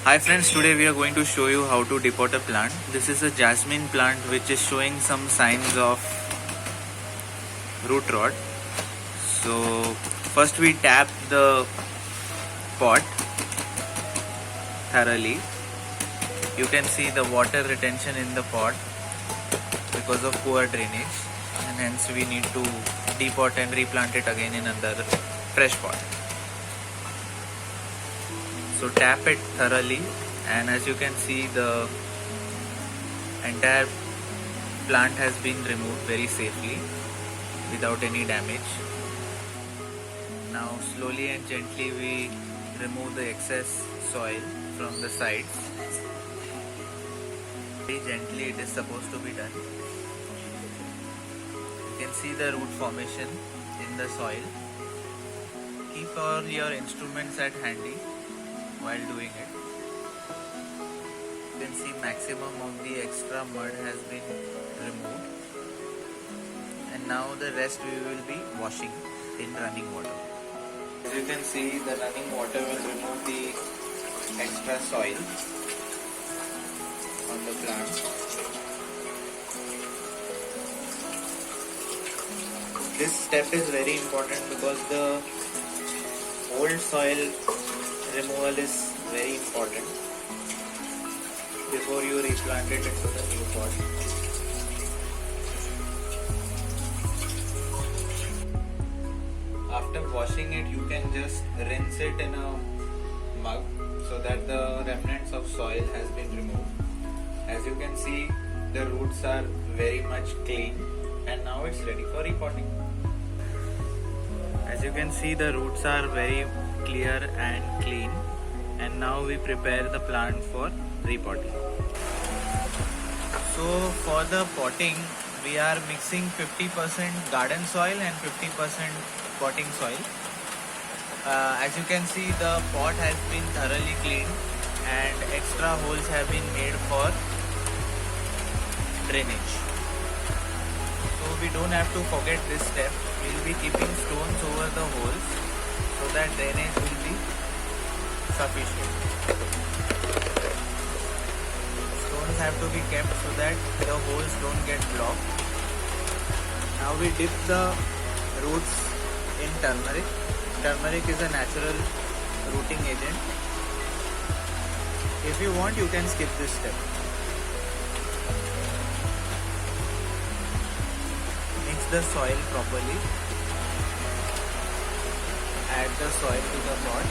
Hi friends, today we are going to show you how to depot a plant. This is a jasmine plant which is showing some signs of root rot. So first we tap the pot thoroughly. You can see the water retention in the pot because of poor drainage, and hence we need to depot and replant it again in another fresh pot. So tap it thoroughly, and as you can see, the entire plant has been removed very safely without any damage. Now slowly and gently we remove the excess soil from the sides. Very gently it is supposed to be done. You can see the root formation in the soil. Keep all your instruments at handy while doing it. You can see maximum of the extra mud has been removed, and now the rest we will be washing in running water. As you can see, the running water will remove the extra soil on the plant. This step is very important because the old soil removal is very important before you replant it into the new pot. After washing it, you can just rinse it in a mug so that the remnants of soil has been removed. As you can see, the roots are very much clean, and now it's ready for repotting. As you can see, the roots are very clear and clean, and now we prepare the plant for repotting. So for the potting, we are mixing 50% garden soil and 50% potting soil. As you can see, the pot has been thoroughly cleaned and extra holes have been made for drainage. So we don't have to forget this step. We will be keeping stones over the holes so that drainage will be sufficient. Stones have to be kept so that the holes don't get blocked. Now we dip the roots in turmeric. Turmeric is a natural rooting agent. If you want, you can skip this step. Mix the soil properly. Add the soil to the pot.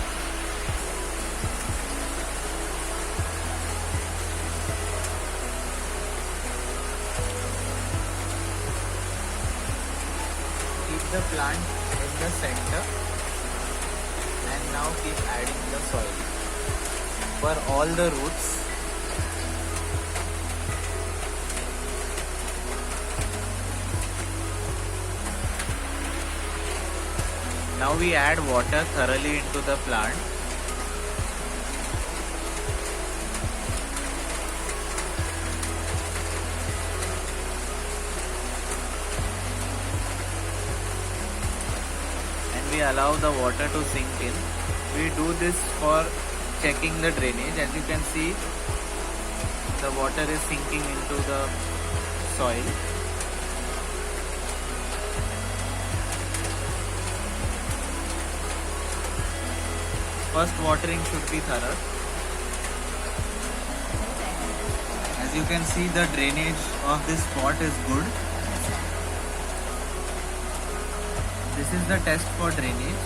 Keep the plant in the center, and now keep adding the soil for all the roots. Now we add water thoroughly into the plant. And we allow the water to sink in. We do this for checking the drainage. As you can see, the water is sinking into the soil. First watering should be thorough. As you can see, the drainage of this pot is good. This is the test for drainage.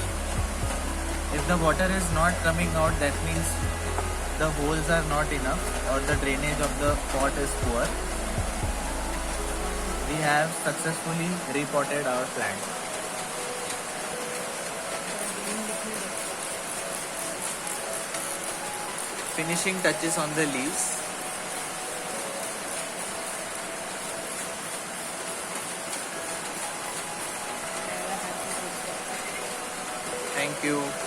If the water is not coming out, that means the holes are not enough or the drainage of the pot is poor. We have successfully repotted our plant. Finishing touches on the leaves. Thank you.